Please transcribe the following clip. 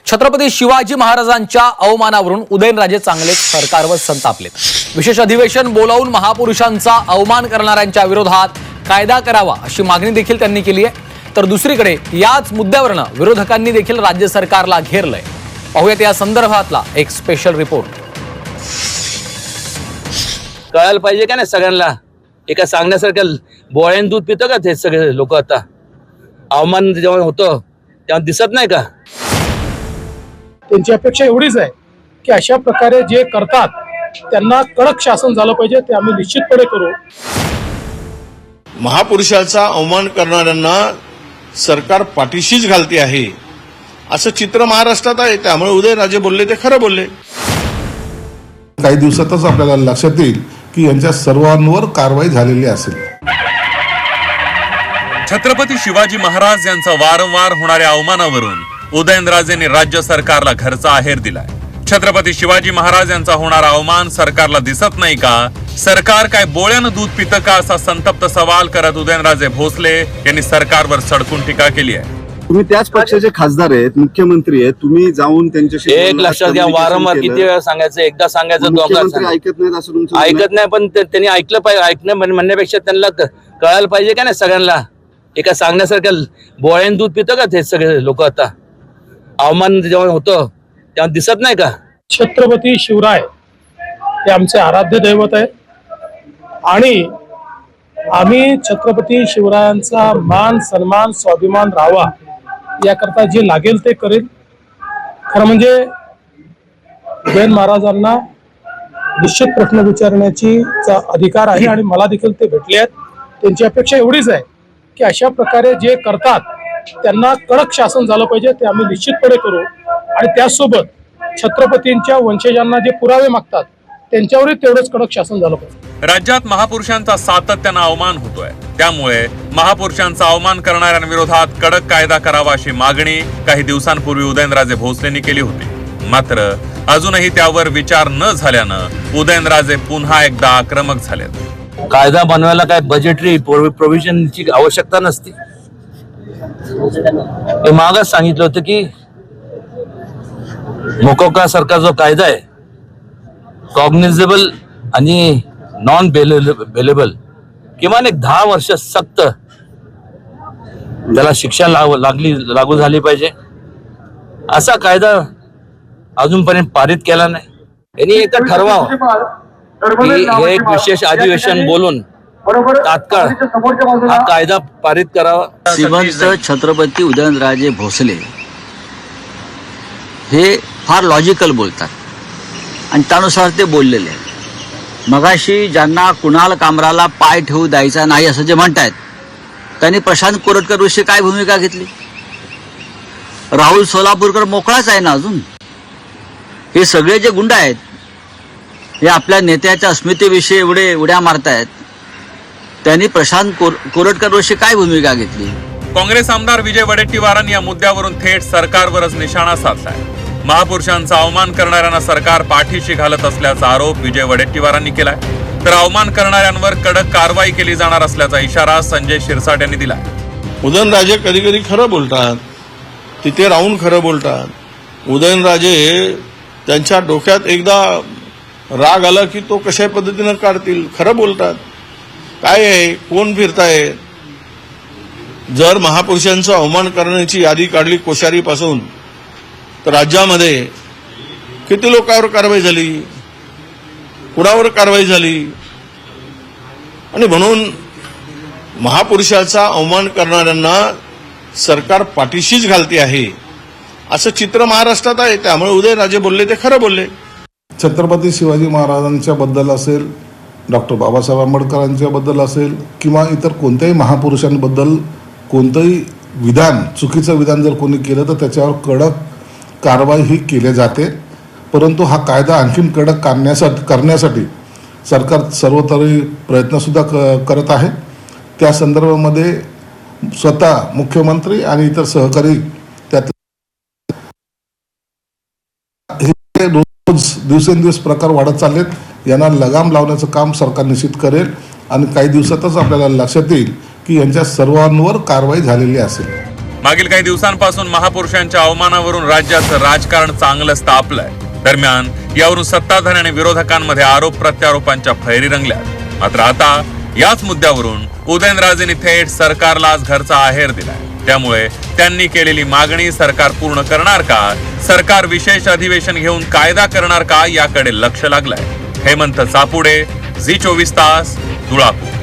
छत्रपती शिवाजी महाराजांच्या अवमानावरून उदयनराजे चांगलेच सरकारवर संतापलेत। विशेष अधिवेशन बोलावून महापुरुषांचा अवमान करणाऱ्यांच्या विरोधात कायदा करावा अशी मागणी देखील त्यांनी केली आहे। तर दुसरीकडे याच मुद्द्यावरून विरोधकांनी देखील राज्य सरकारला घेरलंय। पाहूयात या संदर्भातला एक स्पेशल रिपोर्ट। कळायला पाहिजे का नाही सगळ्यांना, एका सांगण्यासारखं बोळ्यान दूध पितं का ते सगळे लोक? आता अवमान जेव्हा होतं तेव्हा दिसत नाही का? त्यांची अपेक्षा एवढीच आहे की अशा प्रकारे जे करतात त्यांना कडक शासन झालं पाहिजे, ते आम्ही निश्चितपणे करू। महापुरुषाचा अवमान करणाऱ्यांना सरकार पाठीशीच घालते आहे असं चित्र महाराष्ट्रात आहे। त्यामुळे उदयनराजे बोलले ते खरं बोलले। काही दिवसातच आपल्याला लक्षात येईल की यांच्या सर्वांवर कारवाई झालेली असेल। छत्रपती शिवाजी महाराज यांचा वारंवार होणाऱ्या अवमानावरून उदयनराजेंनी राज्य सरकारला घरचा आहेर दिलाय। छत्रपती शिवाजी महाराज यांचा होणारा अवमान सरकारला दिसत नाही का? सरकार काय बोळ्यानं दूध पितं का असा संतप्त सवाल करत उदयनराजे भोसले यांनी सरकारवर सडकून टीका केली आहे। तुम्ही त्याच पक्षाचे खासदार आहेत, मुख्यमंत्री आहेत, तुम्ही जाऊन त्यांच्याशी एक लक्षात घ्या, वारंवार किती वेळा सांगायचं, एकदा सांगायचं, दोघांना ऐकत नाहीत असं तुमचं ऐकत नाही। पण त्यांनी ऐकलं पाहिजे, ऐकणं म्हणण्यापेक्षा त्यांना कळायला पाहिजे का नाही सगळ्यांना, एका सांगण्यासारखं बोळ्यान दूध पितं का ते सगळे लोक? आता अवमान जेव्हा होतं तेव्हा दिसत नाही का? छत्रपती शिवराय हे आमचे आराध्य दैवत आहे आणि आम्ही छत्रपती शिवरायांचा मान सन्मान स्वाभिमान राहावा याकरता जे लागेल ते करेल। खरं म्हणजे उदयन महाराजांना निश्चित प्रश्न विचारण्याची अधिकार आहे आणि मला देखील ते भेटले आहेत। त्यांची अपेक्षा एवढीच आहे की अशा प्रकारे जे करतात त्यांना कडक शासन झालं पाहिजे, ते आम्ही निश्चितपणे करू। आणि त्याचसोबत छत्रपतींच्या वंशजांना जे पुरावे मागतात त्यांच्यावरही तेवढंच कडक शासन झालं पाहिजे। राज्यात महापुरुषांचा सातत्यानं अवमान होतोय, त्यामुळे महापुरुषांचा अवमान करणाऱ्यांविरोधात कडक कायदा करावा अशी मागणी काही दिवसांपूर्वी उदयनराजे भोसलेंनी केली होती। मात्र अजूनही त्यावर विचार न झाल्यानं उदयनराजे पुन्हा एकदा आक्रमक झालेत। कायदा बनवायला काय बजेटरी प्रोव्हिजनची आवश्यकता नसते। हे मागच सांगितलं होतं की मोकोका सारखा जो कायदा आहे, कॉग्निझेबल आणि नॉन बेलेबल, किमान एक 10 वर्ष सक्त त्याला शिक्षा लागू झाली पाहिजे, असा कायदा अजूनपर्यंत पारित केला नाही। यांनी एक ठरवावं की हे एक विशेष अधिवेशन बोलून तात्काळ हा कायदा पारित करावा। श्रीमंत छत्रपती उदयनराजे भोसले हे फार लॉजिकल बोलतात आणि त्यानुसार ते बोललेले आहेत। मगाशी ज्यांना कुणाल कामराला पाय ठेवू द्यायचा नाही असं जे म्हणतायत, त्यांनी प्रशांत कोरटकर विषयी काय भूमिका घेतली? राहुल सोलापूरकर मोकळाच आहे ना अजून। हे सगळे जे गुंड आहेत हे आपल्या नेत्याच्या अस्मितेविषयी एवढे उड्या मारतायत, त्यांनी प्रशांत कोरटकर विषयी काय भूमिका घेतली? काँग्रेस आमदार विजय वडेट्टीवारांनी या मुद्द्यावरून थेट सरकारवरच निशाणा साधलाय। महापुरुषांचा अवमान करणाऱ्यांना सरकार पाठीशी घालत असल्याचा आरोप विजय वडेट्टीवारांनी केलाय। तर अवमान करणाऱ्यांवर कडक कारवाई केली जाणार असल्याचा इशारा संजय शिरसाट यांनी दिलाय। उदयनराजे कधी कधी खरं बोलतात, तिथे राहून खरं बोलतात। उदयनराजे त्यांच्या डोक्यात एकदा राग आला की तो कशा पद्धतीनं काढतील, खरं बोलतात। काय आहे, कोण फिरताय? जर महापुरुषांचा अवमान करण्याची यादी काढली कोश्यारीपासून, तर राज्यामध्ये किती लोकांवर कारवाई झाली, कुणावर कारवाई झाली? आणि म्हणून महापुरुषाचा अवमान करणाऱ्यांना सरकार पाठीशीच घालते आहे असं चित्र महाराष्ट्रात आहे। त्यामुळे उदयनराजे बोलले ते खरं बोलले। छत्रपती शिवाजी महाराजांच्या बद्दल असेल, डॉक्टर बाबासाहेब आंबेडकरांच्या बद्दल असेल किंवा इतर कोणत्याही महापुरुषांबद्दल कोणतंही विधान, चुकीचं विधान जर कोणी केलं तर त्याच्यावर कडक कारवाई ही केली जाते। परंतु हा कायदा आणखीन कडक करण्यासाठी सरकार सर्वतरी प्रयत्नसुद्धा करत आहे। त्या संदर्भामध्ये स्वतः मुख्यमंत्री आणि इतर सहकारी त्यात रोज दिवसेंदिवस प्रकार वाढत चाललेत। यांना लगाम लावण्याचं काम सरकार निश्चित करेल आणि काही दिवसातच आपल्याला लक्षात येईल की यांच्या सर्वांवर कारवाई झालेली असेल। मागील काही दिवसांपासून महापुरुषांच्या अवमानावरून राज्याचं राजकारण चांगलंच तापलंय. दरम्यान यावरून सत्ताधारी आणि विरोधकांमध्ये आरोप प्रत्यारोपांच्या फैरी रंगल्यात. मात्र आता याच मुद्द्यावरून उदयनराजेंनी थेट सरकारला आज घरचा आहेर दिलाय. त्यामुळे त्यांनी केलेली मागणी सरकार पूर्ण करणार का, सरकार विशेष अधिवेशन घेऊन कायदा करणार का, याकडे लक्ष लागलंय. हेमंत चापुडे, झी 24 तास, धुळापूर.